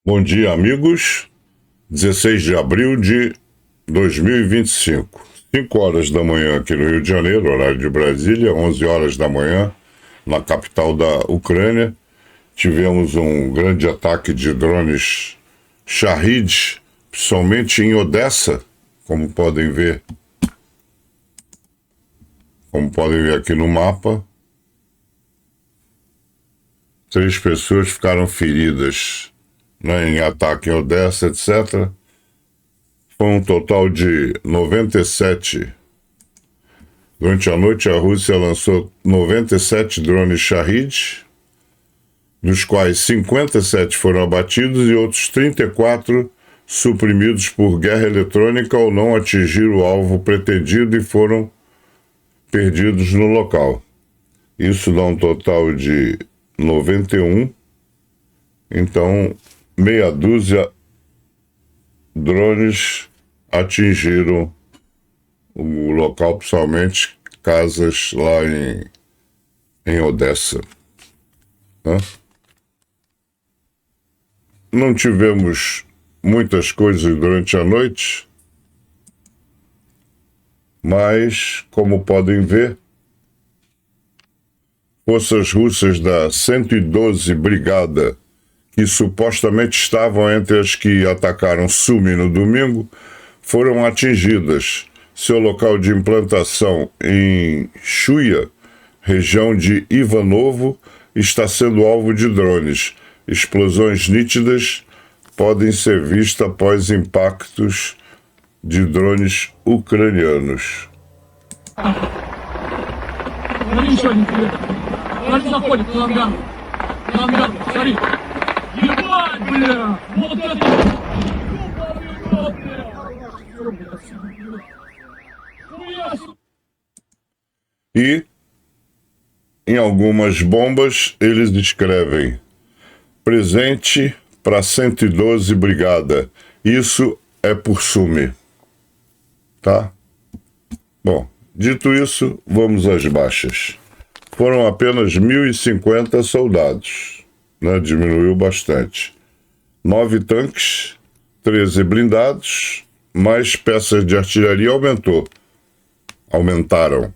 Bom dia, amigos. 16 de abril de 2025. 5 horas da manhã aqui no Rio de Janeiro, horário de Brasília, 11 horas da manhã na capital da Ucrânia. Tivemos um grande ataque de drones Shahid, principalmente em Odessa, como podem ver. Como podem ver aqui no mapa, 3 pessoas ficaram feridas, né, em ataque em Odessa, etc. Foi um total de 97. Durante a noite, a Rússia lançou 97 drones Shahid, dos quais 57 foram abatidos e outros 34 suprimidos por guerra eletrônica ou não atingiram o alvo pretendido e foram perdidos no local. Isso dá um total de 91. Então, meia dúzia drones atingiram o local, principalmente casas lá em Odessa, né? Não tivemos muitas coisas durante a noite, mas, como podem ver, forças russas da 112 Brigada, que supostamente estavam entre as que atacaram Sumi no domingo, foram atingidas. Seu local de implantação em Chuia, região de Ivanovo, está sendo alvo de drones. Explosões nítidas podem ser vistas após impactos de drones ucranianos. E, em algumas bombas, eles escrevem: presente para 112 Brigada. Isso é por Sumi. Tá? Bom, dito isso, vamos às baixas. Foram apenas 1.050 soldados, né? Diminuiu bastante. 9 tanques, 13 blindados, mais peças de artilharia aumentaram.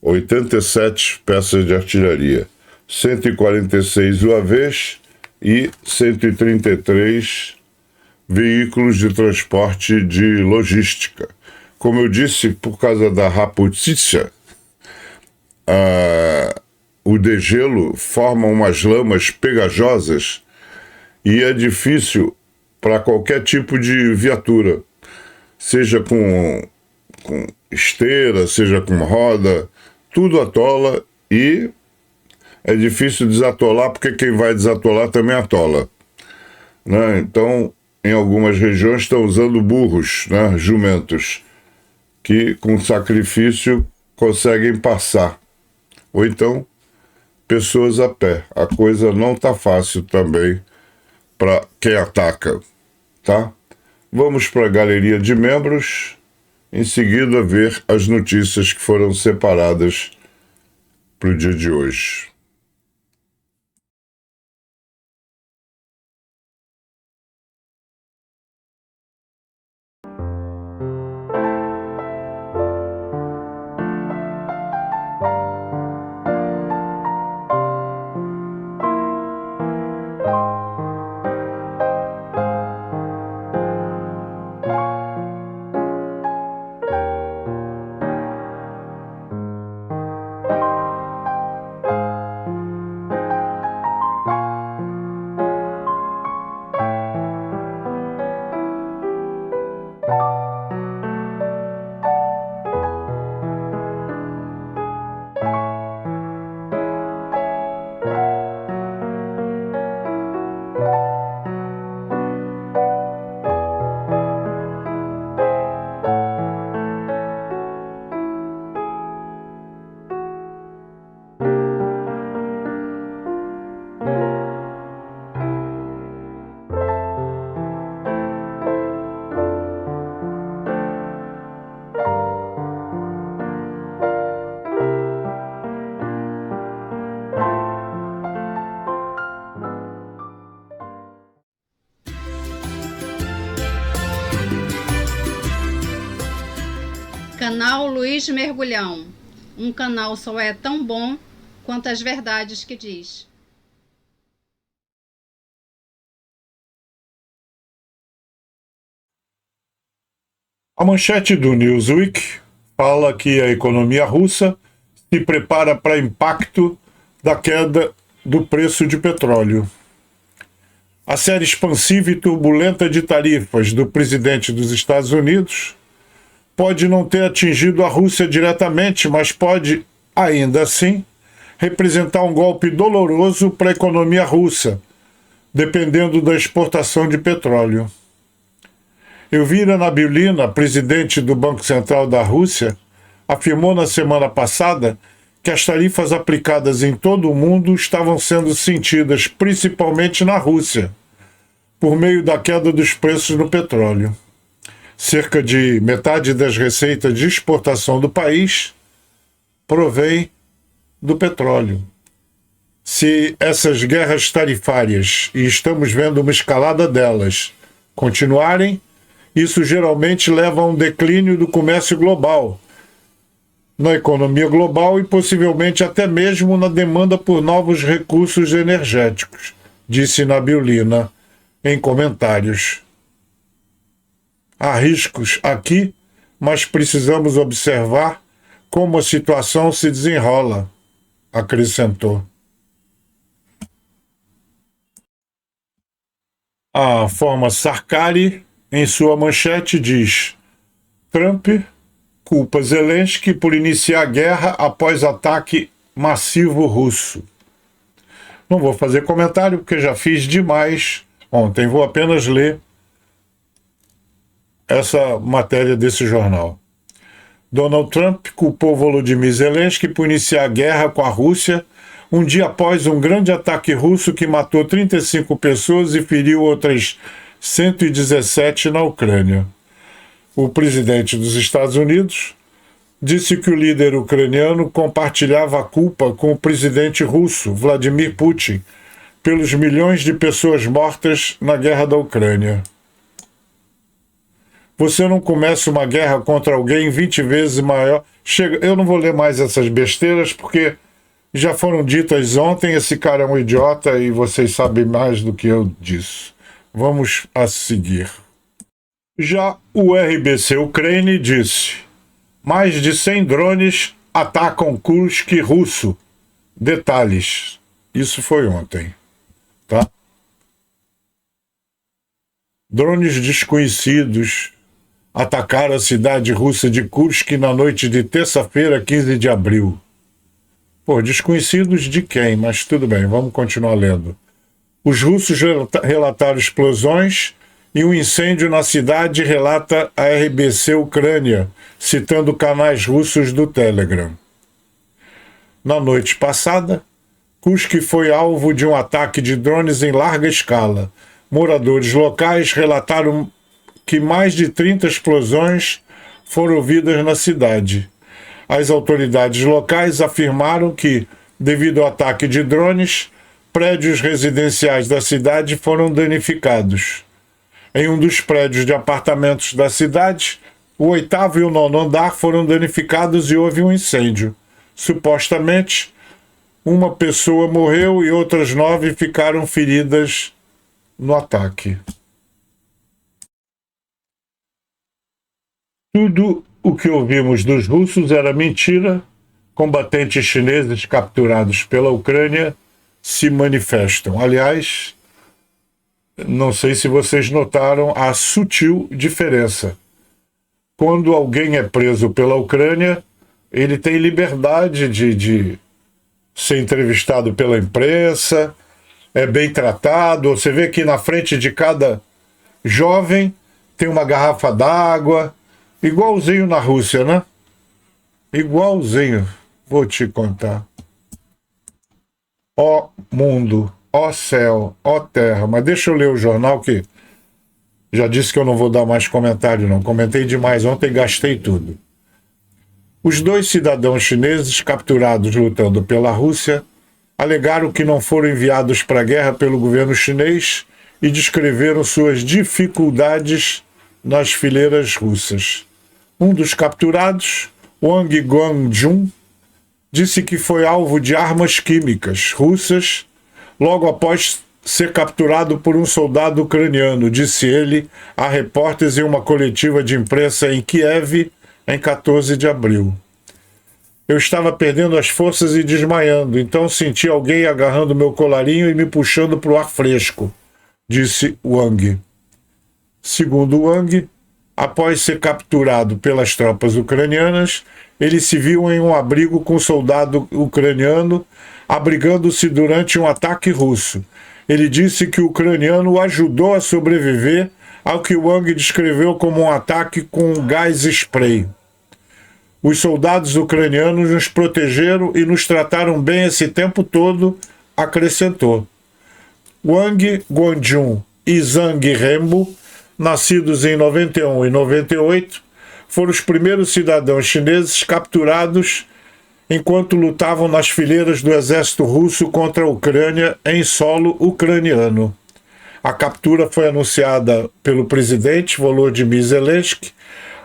87 peças de artilharia, 146 UAVs e 133 veículos de transporte de logística. Como eu disse, por causa da Raputícia, o degelo forma umas lamas pegajosas e é difícil para qualquer tipo de viatura, seja com esteira, seja com roda, tudo atola e é difícil desatolar porque quem vai desatolar também atola, né? Então, em algumas regiões estão usando burros, né, jumentos, que com sacrifício conseguem passar. Ou então, pessoas a pé. A coisa não está fácil também para quem ataca, tá? Vamos para a galeria de membros, em seguida ver as notícias que foram separadas para o dia de hoje. Canal Luiz Mergulhão. Um canal só é tão bom quanto as verdades que diz. A manchete do Newsweek fala que a economia russa se prepara para impacto da queda do preço de petróleo. A série expansiva e turbulenta de tarifas do presidente dos Estados Unidos pode não ter atingido a Rússia diretamente, mas pode, ainda assim, representar um golpe doloroso para a economia russa, dependendo da exportação de petróleo. Elvira Nabiullina, presidente do Banco Central da Rússia, afirmou na semana passada que as tarifas aplicadas em todo o mundo estavam sendo sentidas principalmente na Rússia, por meio da queda dos preços no petróleo. Cerca de metade das receitas de exportação do país provém do petróleo. Se essas guerras tarifárias, e estamos vendo uma escalada delas, continuarem, isso geralmente leva a um declínio do comércio global, na economia global e possivelmente até mesmo na demanda por novos recursos energéticos, disse Nabiullina em comentários. Há riscos aqui, mas precisamos observar como a situação se desenrola, acrescentou. A forma Sarkari, em sua manchete, diz: Trump culpa Zelensky por iniciar a guerra após ataque massivo russo. Não vou fazer comentário porque já fiz demais ontem, vou apenas ler essa matéria desse jornal. Donald Trump culpou Volodymyr Zelensky por iniciar a guerra com a Rússia um dia após um grande ataque russo que matou 35 pessoas e feriu outras 117 na Ucrânia. O presidente dos Estados Unidos disse que o líder ucraniano compartilhava a culpa com o presidente russo, Vladimir Putin, pelos milhões de pessoas mortas na guerra da Ucrânia. Você não começa uma guerra contra alguém 20 vezes maior. Eu não vou ler mais essas besteiras porque já foram ditas ontem. Esse cara é um idiota e vocês sabem mais do que eu disso. Vamos a seguir. Já o RBC Ucrânia disse: mais de 100 drones atacam Kursk russo. Detalhes. Isso foi ontem, tá? Drones desconhecidos atacaram a cidade russa de Kursk na noite de terça-feira, 15 de abril. Pô, desconhecidos de quem? Mas tudo bem, vamos continuar lendo. Os russos relataram explosões e um incêndio na cidade, relata a RBC Ucrânia, citando canais russos do Telegram. Na noite passada, Kursk foi alvo de um ataque de drones em larga escala. Moradores locais relataram que mais de 30 explosões foram ouvidas na cidade. As autoridades locais afirmaram que, devido ao ataque de drones, prédios residenciais da cidade foram danificados. Em um dos prédios de apartamentos da cidade, o 8º e o 9º andar foram danificados e houve um incêndio. Supostamente, uma pessoa morreu e outras 9 ficaram feridas no ataque. Tudo o que ouvimos dos russos era mentira. Combatentes chineses capturados pela Ucrânia se manifestam. Aliás, não sei se vocês notaram a sutil diferença. Quando alguém é preso pela Ucrânia, ele tem liberdade de ser entrevistado pela imprensa, é bem tratado. Você vê que na frente de cada jovem tem uma garrafa d'água, igualzinho na Rússia, né? Igualzinho. Vou te contar. Ó mundo, ó céu, ó terra. Mas deixa eu ler o jornal que já disse que eu não vou dar mais comentário, não. Comentei demais ontem e gastei tudo. Os 2 cidadãos chineses capturados lutando pela Rússia alegaram que não foram enviados para a guerra pelo governo chinês e descreveram suas dificuldades nas fileiras russas. Um dos capturados, Wang Guangjun, disse que foi alvo de armas químicas russas logo após ser capturado por um soldado ucraniano, disse ele a repórteres em uma coletiva de imprensa em Kiev em 14 de abril. Eu estava perdendo as forças e desmaiando, então senti alguém agarrando meu colarinho e me puxando para o ar fresco, disse Wang. Segundo Wang, após ser capturado pelas tropas ucranianas, ele se viu em um abrigo com um soldado ucraniano, abrigando-se durante um ataque russo. Ele disse que o ucraniano o ajudou a sobreviver ao que Wang descreveu como um ataque com gás spray. Os soldados ucranianos nos protegeram e nos trataram bem esse tempo todo, acrescentou. Wang Guangjun e Zhang Renbo, nascidos em 91 e 98, foram os primeiros cidadãos chineses capturados enquanto lutavam nas fileiras do exército russo contra a Ucrânia em solo ucraniano. A captura foi anunciada pelo presidente Volodymyr Zelensky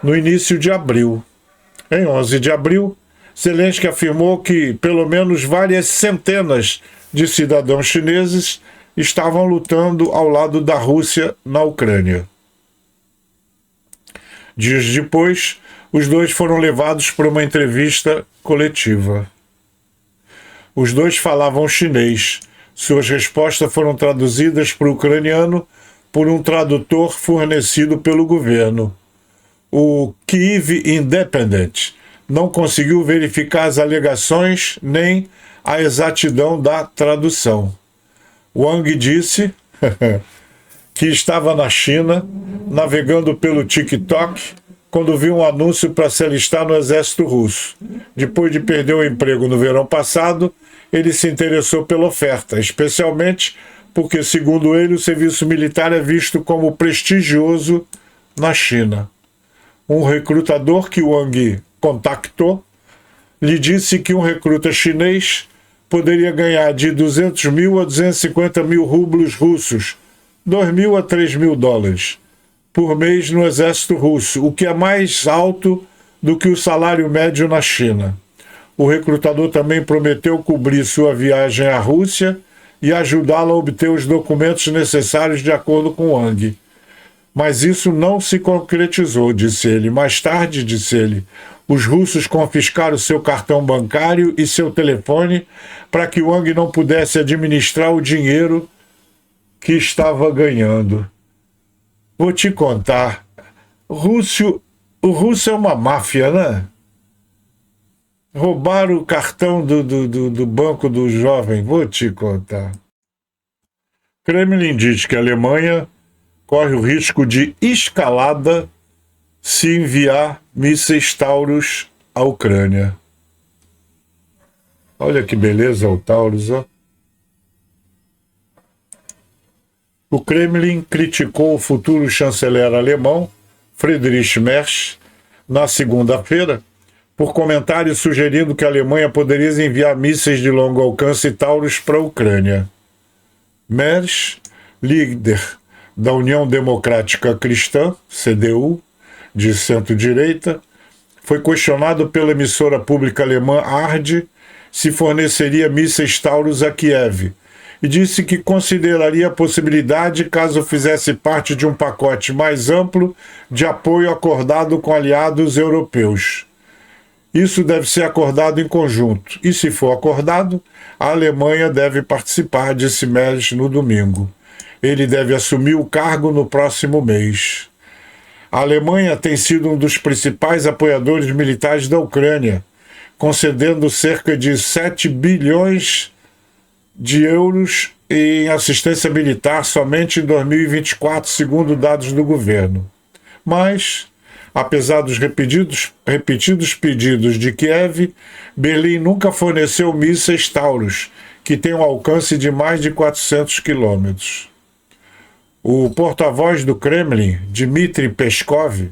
no início de abril. Em 11 de abril, Zelensky afirmou que pelo menos várias centenas de cidadãos chineses estavam lutando ao lado da Rússia na Ucrânia. Dias depois, os dois foram levados para uma entrevista coletiva. Os dois falavam chinês. Suas respostas foram traduzidas para o ucraniano por um tradutor fornecido pelo governo. O Kyiv Independent não conseguiu verificar as alegações nem a exatidão da tradução. Wang disse que estava na China, navegando pelo TikTok, quando viu um anúncio para se alistar no exército russo. Depois de perder o emprego no verão passado, ele se interessou pela oferta, especialmente porque, segundo ele, o serviço militar é visto como prestigioso na China. Um recrutador que Wang contactou lhe disse que um recruta chinês poderia ganhar de 200 mil a 250 mil rublos russos, 2 mil a 3 mil dólares, por mês no exército russo, o que é mais alto do que o salário médio na China. O recrutador também prometeu cobrir sua viagem à Rússia e ajudá-la a obter os documentos necessários de acordo com Wang. Mas isso não se concretizou, disse ele. Mais tarde, disse ele, os russos confiscaram seu cartão bancário e seu telefone para que Wang não pudesse administrar o dinheiro que estava ganhando. Vou te contar, o russo é uma máfia, né? Roubaram o cartão do banco do jovem, vou te contar. Kremlin diz que a Alemanha corre o risco de escalada se enviar mísseis Taurus à Ucrânia. Olha que beleza o Taurus, ó. O Kremlin criticou o futuro chanceler alemão, Friedrich Merz, na segunda-feira, por comentários sugerindo que a Alemanha poderia enviar mísseis de longo alcance Taurus para a Ucrânia. Merz, líder da União Democrática Cristã, CDU, de centro-direita, foi questionado pela emissora pública alemã ARD se forneceria mísseis Taurus a Kiev, e disse que consideraria a possibilidade caso fizesse parte de um pacote mais amplo de apoio acordado com aliados europeus. Isso deve ser acordado em conjunto, e se for acordado, a Alemanha deve participar, disse Merz no domingo. Ele deve assumir o cargo no próximo mês. A Alemanha tem sido um dos principais apoiadores militares da Ucrânia, concedendo cerca de 7 bilhões de euros em assistência militar somente em 2024, segundo dados do governo. Mas, apesar dos repetidos pedidos de Kiev, Berlim nunca forneceu mísseis Taurus, que têm um alcance de mais de 400 quilômetros. O porta-voz do Kremlin, Dmitry Peskov,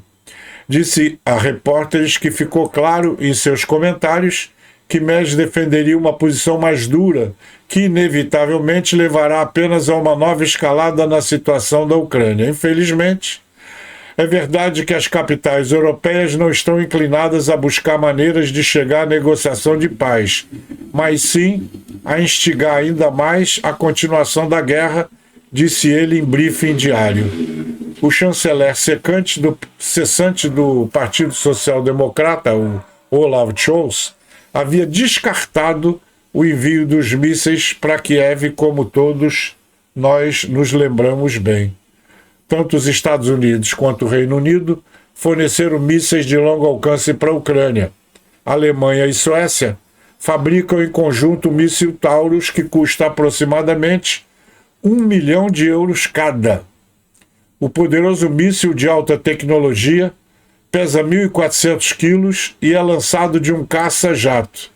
disse a repórteres que ficou claro em seus comentários que Merz defenderia uma posição mais dura, que inevitavelmente levará apenas a uma nova escalada na situação da Ucrânia. Infelizmente, É verdade que as capitais europeias não estão inclinadas a buscar maneiras de chegar à negociação de paz, mas sim a instigar ainda mais a continuação da guerra, disse ele em briefing diário. O chanceler cessante do Partido Social Democrata, o Olaf Scholz, havia descartado o envio dos mísseis para Kiev, como todos nós nos lembramos bem. Tanto os Estados Unidos quanto o Reino Unido forneceram mísseis de longo alcance para a Ucrânia. A Alemanha e Suécia fabricam em conjunto o míssil Taurus, que custa aproximadamente 1 milhão de euros cada. O poderoso míssil de alta tecnologia pesa 1.400 quilos e é lançado de um caça-jato.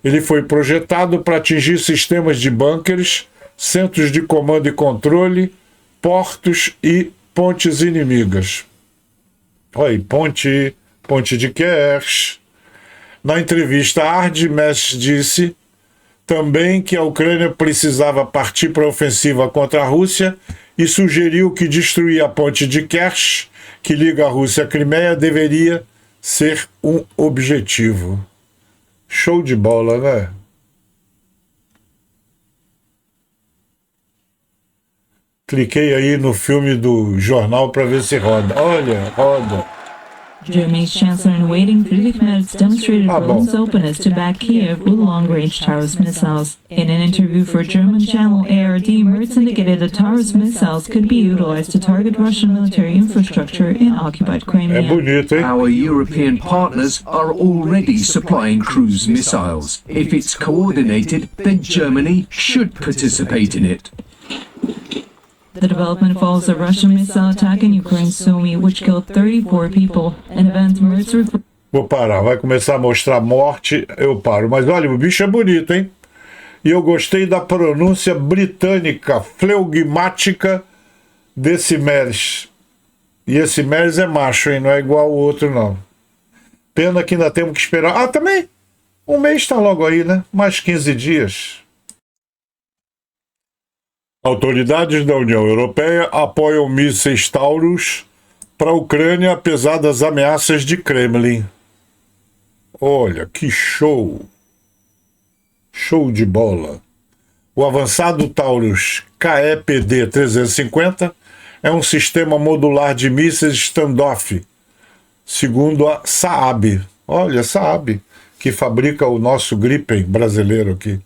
Ele foi projetado para atingir sistemas de bunkers, centros de comando e controle, portos e pontes inimigas. Olha aí, ponte de Kerch. Na entrevista, Ardmess disse também que a Ucrânia precisava partir para a ofensiva contra a Rússia e sugeriu que destruir a ponte de Kerch, que liga a Rússia à Crimeia, deveria ser um objetivo. Show de bola, né? Cliquei aí no filme do jornal para ver se roda. Olha, roda. Germany's Chancellor in waiting, Friedrich Merz, demonstrated Poland's openness to back Kiev with long-range Taurus missiles. In an interview for German channel ARD, Merz indicated that Taurus missiles could be utilized to target Russian military infrastructure in occupied Crimea. É bonito, hein? Our European partners are already supplying cruise missiles. If it's coordinated, then Germany should participate in it. The development follows a Russian missile attack in Ukraine's Sumy, which killed 34 people, an event Merz referred. Vou parar, vai começar a mostrar morte, eu paro. Mas olha, o bicho é bonito, hein? E eu gostei da pronúncia britânica, fleugmática desse Merz. E esse Merz é macho, hein? Não é igual ao outro, não. Pena que ainda temos que esperar. Ah, também? Um mês está logo aí, né? Mais 15 dias. Autoridades da União Europeia apoiam mísseis Taurus para a Ucrânia, apesar das ameaças de Kremlin. Olha, que show! Show de bola! O avançado Taurus KEPD-350 é um sistema modular de mísseis standoff, segundo a Saab. Olha, Saab, que fabrica o nosso Gripen brasileiro aqui.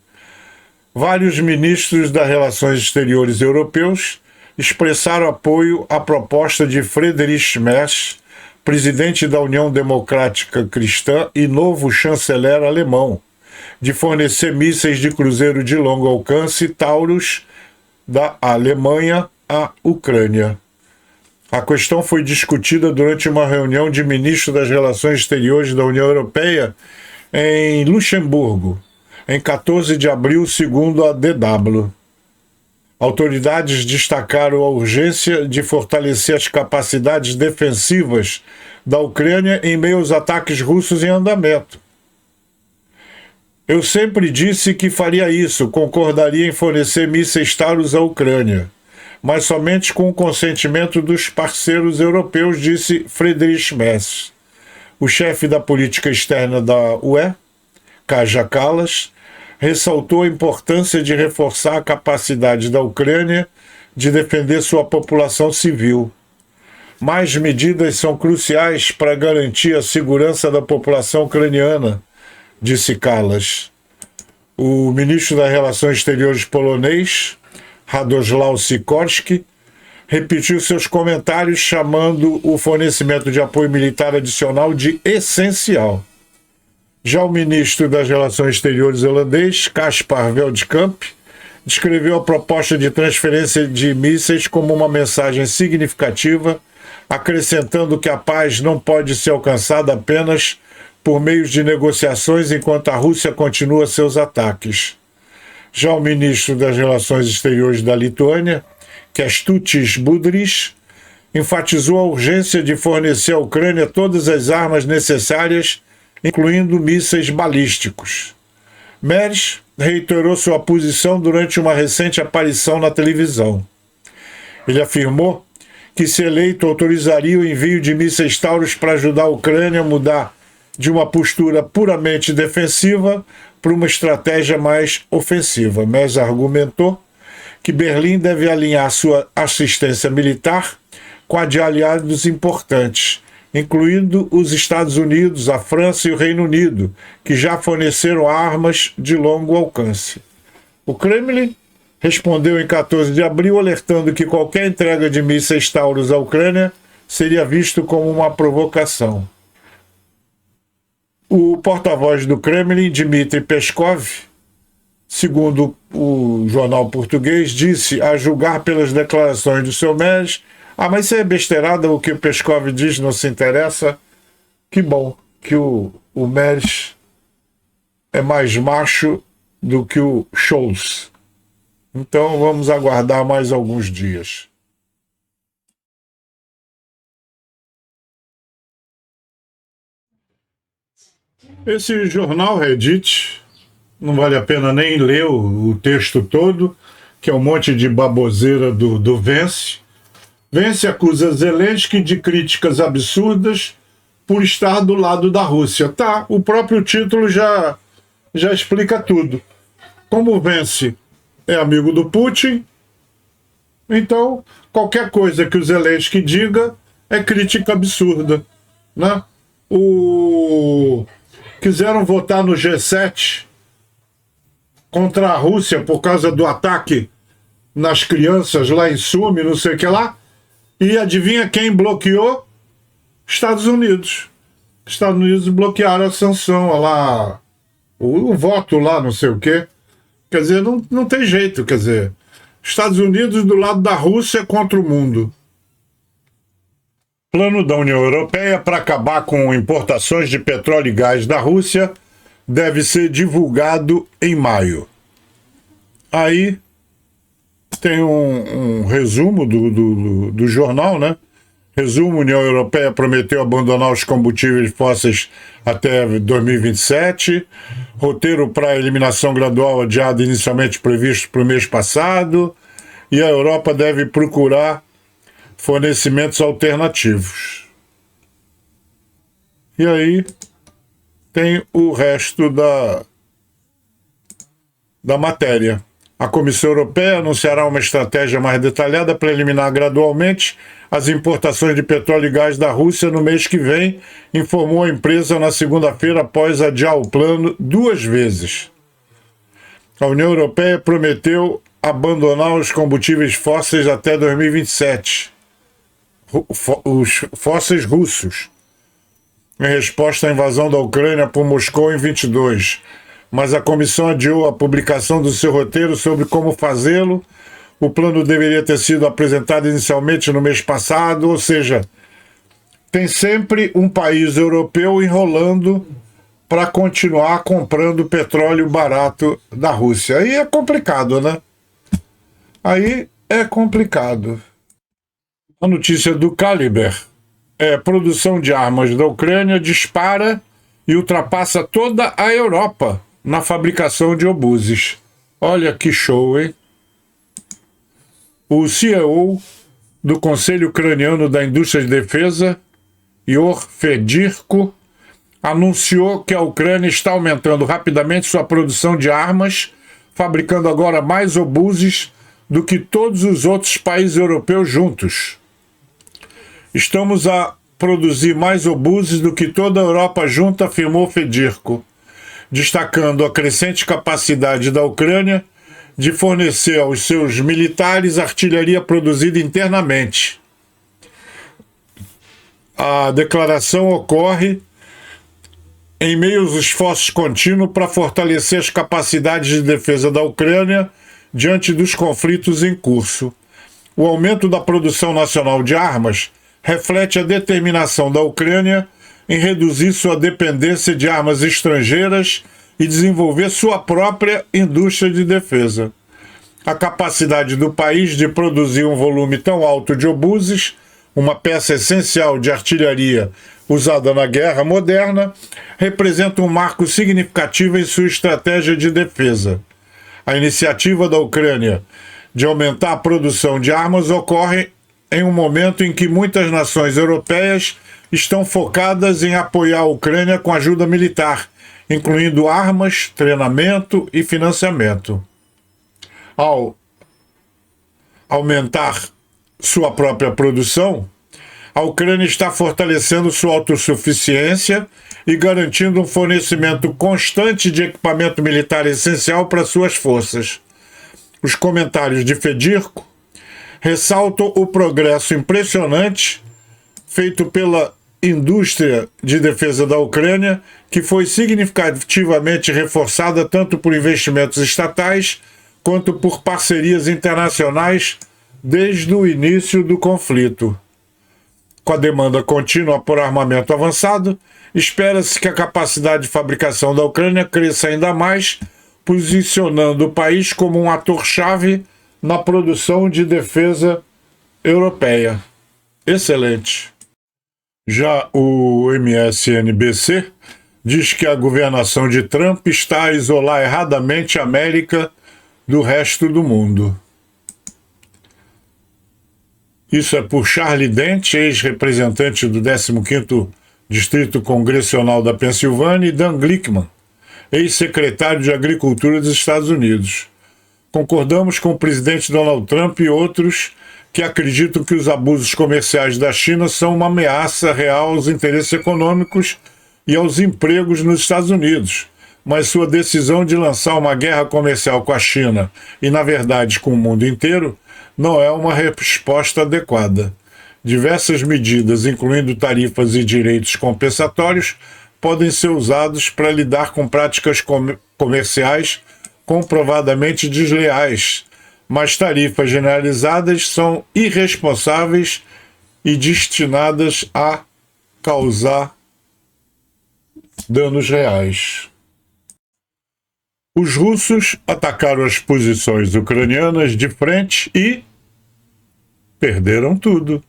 Vários ministros das Relações Exteriores europeus expressaram apoio à proposta de Friedrich Merz, presidente da União Democrática Cristã e novo chanceler alemão, de fornecer mísseis de cruzeiro de longo alcance Taurus da Alemanha à Ucrânia. A questão foi discutida durante uma reunião de ministros das Relações Exteriores da União Europeia em Luxemburgo, em 14 de abril, segundo a DW. Autoridades destacaram a urgência de fortalecer as capacidades defensivas da Ucrânia em meio aos ataques russos em andamento. Eu sempre disse que faria isso, concordaria em fornecer mísseis Taurus à Ucrânia, mas somente com o consentimento dos parceiros europeus, disse Friedrich Merz. O chefe da política externa da UE, Kaja Kallas, ressaltou a importância de reforçar a capacidade da Ucrânia de defender sua população civil. Mais medidas são cruciais para garantir a segurança da população ucraniana, disse Kallas. O ministro das Relações Exteriores polonês, Radoslaw Sikorski, repetiu seus comentários chamando o fornecimento de apoio militar adicional de essencial. Já o ministro das Relações Exteriores holandês, Caspar Veldkamp, descreveu a proposta de transferência de mísseis como uma mensagem significativa, acrescentando que a paz não pode ser alcançada apenas por meio de negociações enquanto a Rússia continua seus ataques. Já o ministro das Relações Exteriores da Lituânia, Kęstutis Budrys, enfatizou a urgência de fornecer à Ucrânia todas as armas necessárias, incluindo mísseis balísticos. Merz reiterou sua posição durante uma recente aparição na televisão. Ele afirmou que, se eleito, autorizaria o envio de mísseis Taurus para ajudar a Ucrânia a mudar de uma postura puramente defensiva para uma estratégia mais ofensiva. Mas argumentou que Berlim deve alinhar sua assistência militar com a de aliados importantes, incluindo os Estados Unidos, a França e o Reino Unido, que já forneceram armas de longo alcance. O Kremlin respondeu em 14 de abril, alertando que qualquer entrega de mísseis Taurus à Ucrânia seria visto como uma provocação. O porta-voz do Kremlin, Dmitry Peskov, segundo o jornal português, disse, a julgar pelas declarações do seu Meres, mas isso é besteirada, o que o Peskov diz não se interessa. Que bom que o Meres é mais macho do que o Scholz. Então vamos aguardar mais alguns dias. Esse jornal Reddit, não vale a pena nem ler o texto todo, que é um monte de baboseira do Vence. Vence acusa Zelensky de críticas absurdas por estar do lado da Rússia. Tá, o próprio título já explica tudo. Como Vence é amigo do Putin, então qualquer coisa que o Zelensky diga é crítica absurda, né? Quiseram votar no G7 contra a Rússia por causa do ataque nas crianças lá em Sumi, não sei o que lá, e adivinha quem bloqueou? Estados Unidos. Estados Unidos bloquearam a sanção lá, o voto lá, não sei o que. Quer dizer, não tem jeito, quer dizer, Estados Unidos do lado da Rússia contra o mundo. Plano da União Europeia para acabar com importações de petróleo e gás da Rússia deve ser divulgado em maio. Aí tem um resumo do jornal, né? Resumo: União Europeia prometeu abandonar os combustíveis fósseis até 2027. Roteiro para eliminação gradual adiado inicialmente previsto para o mês passado. E a Europa deve procurar fornecimentos alternativos. E aí tem o resto da matéria. A Comissão Europeia anunciará uma estratégia mais detalhada para eliminar gradualmente as importações de petróleo e gás da Rússia no mês que vem, informou a empresa na segunda-feira após adiar o plano 2 vezes. A União Europeia prometeu abandonar os combustíveis fósseis até 2027. Os fósseis russos, em resposta à invasão da Ucrânia por Moscou em 22. Mas a comissão adiou a publicação do seu roteiro sobre como fazê-lo. O plano deveria ter sido apresentado inicialmente no mês passado, ou seja, tem sempre um país europeu enrolando para continuar comprando petróleo barato da Rússia. Aí é complicado, né? Aí é complicado. A notícia do Caliber é: produção de armas da Ucrânia dispara e ultrapassa toda a Europa na fabricação de obuses. Olha que show, hein? O CEO do Conselho Ucraniano da Indústria de Defesa, Yor Fedirko, anunciou que a Ucrânia está aumentando rapidamente sua produção de armas, fabricando agora mais obuses do que todos os outros países europeus juntos. Estamos a produzir mais obuses do que toda a Europa junta, afirmou Fedirko, destacando a crescente capacidade da Ucrânia de fornecer aos seus militares artilharia produzida internamente. A declaração ocorre em meio aos esforços contínuos para fortalecer as capacidades de defesa da Ucrânia diante dos conflitos em curso. O aumento da produção nacional de armas reflete a determinação da Ucrânia em reduzir sua dependência de armas estrangeiras e desenvolver sua própria indústria de defesa. A capacidade do país de produzir um volume tão alto de obuses, uma peça essencial de artilharia usada na guerra moderna, representa um marco significativo em sua estratégia de defesa. A iniciativa da Ucrânia de aumentar a produção de armas ocorre em um momento em que muitas nações europeias estão focadas em apoiar a Ucrânia com ajuda militar, incluindo armas, treinamento e financiamento. Ao aumentar sua própria produção, a Ucrânia está fortalecendo sua autossuficiência e garantindo um fornecimento constante de equipamento militar essencial para suas forças. Os comentários de Fedirko ressaltam o progresso impressionante feito pela indústria de defesa da Ucrânia, que foi significativamente reforçada tanto por investimentos estatais quanto por parcerias internacionais desde o início do conflito. Com a demanda contínua por armamento avançado, espera-se que a capacidade de fabricação da Ucrânia cresça ainda mais, posicionando o país como um ator-chave na produção de defesa europeia. Excelente. Já o MSNBC diz que a governação de Trump está a isolar erradamente a América do resto do mundo. Isso é por Charlie Dent, ex-representante do 15º Distrito Congressional da Pensilvânia, e Dan Glickman, ex-secretário de Agricultura dos Estados Unidos. Concordamos com o presidente Donald Trump e outros que acreditam que os abusos comerciais da China são uma ameaça real aos interesses econômicos e aos empregos nos Estados Unidos, mas sua decisão de lançar uma guerra comercial com a China e, na verdade, com o mundo inteiro, não é uma resposta adequada. Diversas medidas, incluindo tarifas e direitos compensatórios, podem ser usados para lidar com práticas comerciais comprovadamente desleais, mas tarifas generalizadas são irresponsáveis e destinadas a causar danos reais. Os russos atacaram as posições ucranianas de frente e perderam tudo.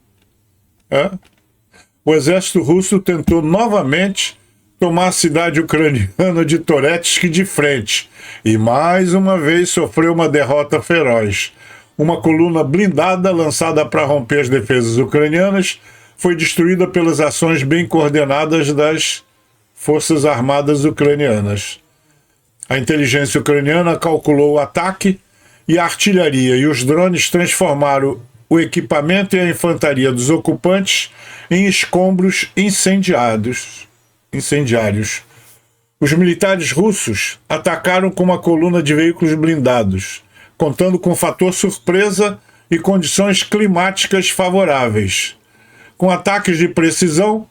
O exército russo tentou novamente tomar a cidade ucraniana de Toretsk de frente e mais uma vez sofreu uma derrota feroz. Uma coluna blindada lançada para romper as defesas ucranianas foi destruída pelas ações bem coordenadas das forças armadas ucranianas. A inteligência ucraniana calculou o ataque e a artilharia e os drones transformaram o equipamento e a infantaria dos ocupantes em escombros incendiários. Os militares russos atacaram com uma coluna de veículos blindados, contando com fator surpresa e condições climáticas favoráveis. Com ataques de precisão,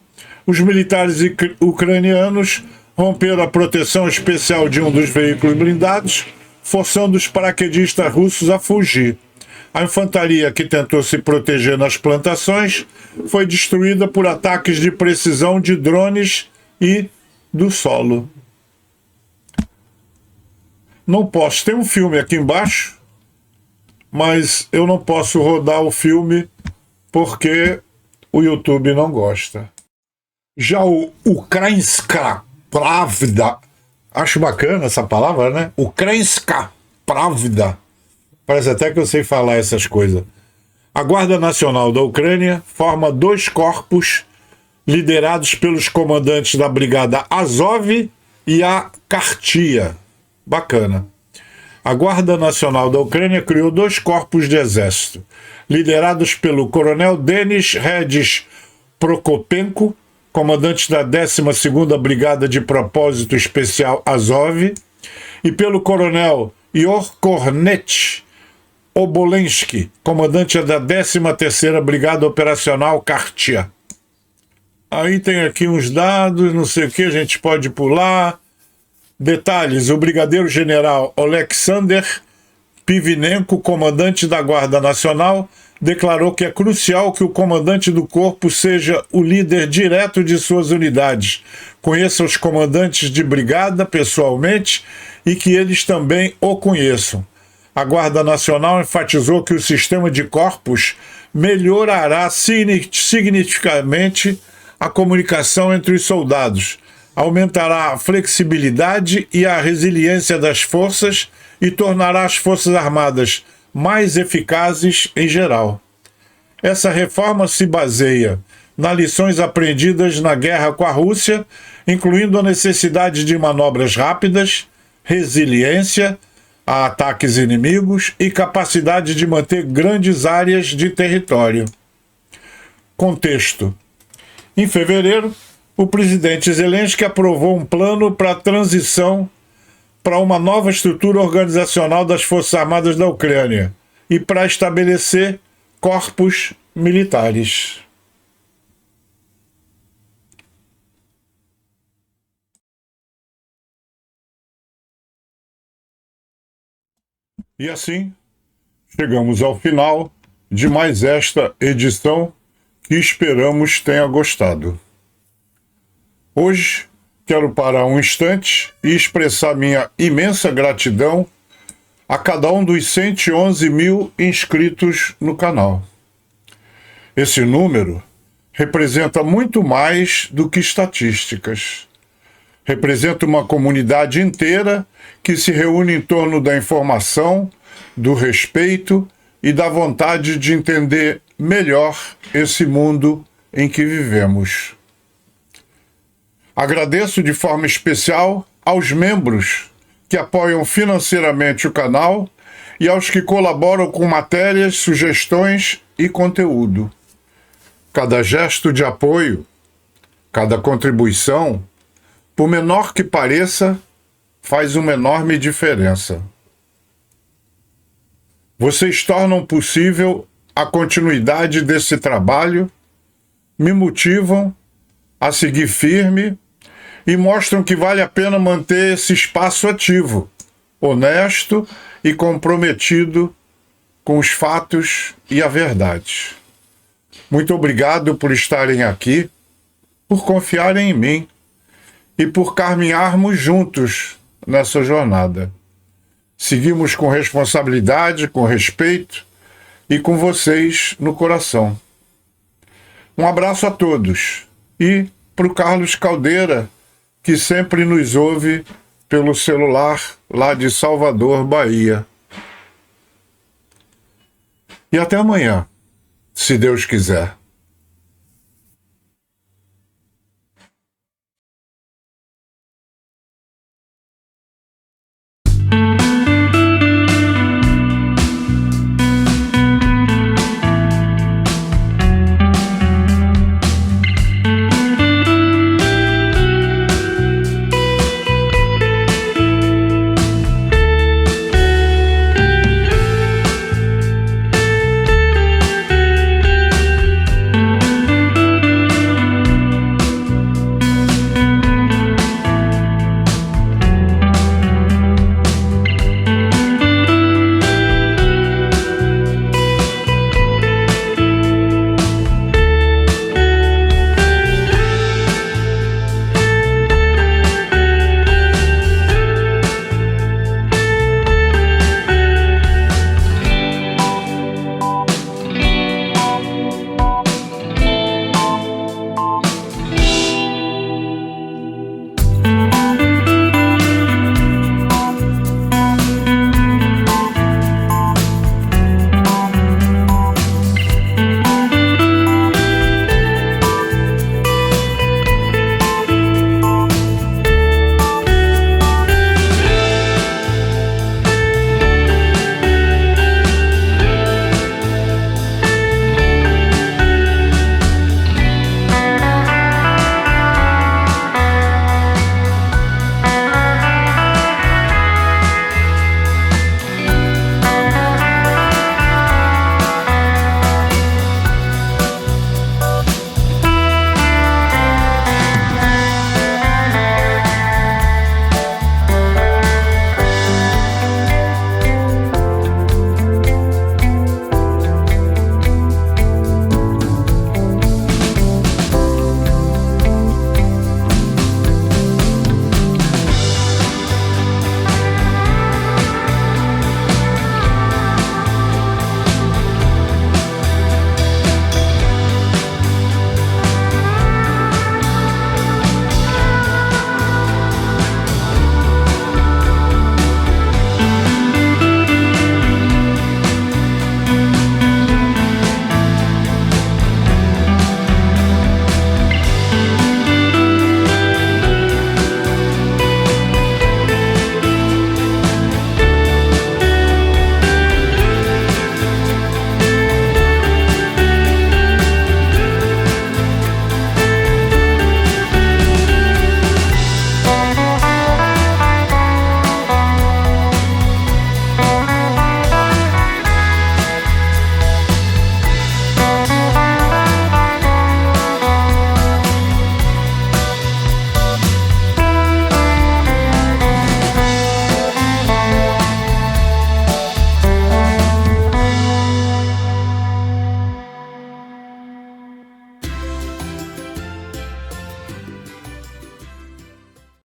os militares ucranianos romperam a proteção especial de um dos veículos blindados, forçando os paraquedistas russos a fugir. A infantaria que tentou se proteger nas plantações foi destruída por ataques de precisão de drones e do solo. Não posso. Tem um filme aqui embaixo, mas eu não posso rodar o filme porque o YouTube não gosta. Já o Ukrainska Pravda, acho bacana essa palavra, né? Ukrainska Pravda. Parece até que eu sei falar essas coisas. A Guarda Nacional da Ucrânia forma 2 corpos liderados pelos comandantes da Brigada Azov e a Kartia. Bacana. A Guarda Nacional da Ucrânia criou 2 corpos de exército, liderados pelo coronel Denis Redis Prokopenko, comandante da 12ª Brigada de Propósito Especial Azov, e pelo coronel Yor Kornet Obolensky, comandante da 13ª Brigada Operacional Kartia. Aí tem aqui uns dados, não sei o que, a gente pode pular. Detalhes: o brigadeiro-general Oleksandr Pivinenko, comandante da Guarda Nacional, declarou que é crucial que o comandante do corpo seja o líder direto de suas unidades, conheça os comandantes de brigada pessoalmente e que eles também o conheçam. A Guarda Nacional enfatizou que o sistema de corpos melhorará significativamente a comunicação entre os soldados, aumentará a flexibilidade e a resiliência das forças e tornará as Forças Armadas mais eficazes em geral. Essa reforma se baseia nas lições aprendidas na guerra com a Rússia, incluindo a necessidade de manobras rápidas, resiliência a ataques inimigos e capacidade de manter grandes áreas de território. Contexto: em fevereiro, o presidente Zelensky aprovou um plano para a transição para uma nova estrutura organizacional das Forças Armadas da Ucrânia e para estabelecer corpos militares. E assim, chegamos ao final de mais esta edição que esperamos tenha gostado. Hoje, quero parar um instante e expressar minha imensa gratidão a cada um dos 111 mil inscritos no canal. Esse número representa muito mais do que estatísticas. Representa uma comunidade inteira que se reúne em torno da informação, do respeito e da vontade de entender melhor esse mundo em que vivemos. Agradeço de forma especial aos membros que apoiam financeiramente o canal e aos que colaboram com matérias, sugestões e conteúdo. Cada gesto de apoio, cada contribuição, por menor que pareça, faz uma enorme diferença. Vocês tornam possível a continuidade desse trabalho, me motivam a seguir firme e mostram que vale a pena manter esse espaço ativo, honesto e comprometido com os fatos e a verdade. Muito obrigado por estarem aqui, por confiarem em mim e por caminharmos juntos nessa jornada. Seguimos com responsabilidade, com respeito e com vocês no coração. Um abraço a todos e para o Carlos Caldeira, que sempre nos ouve pelo celular lá de Salvador, Bahia. E até amanhã, se Deus quiser.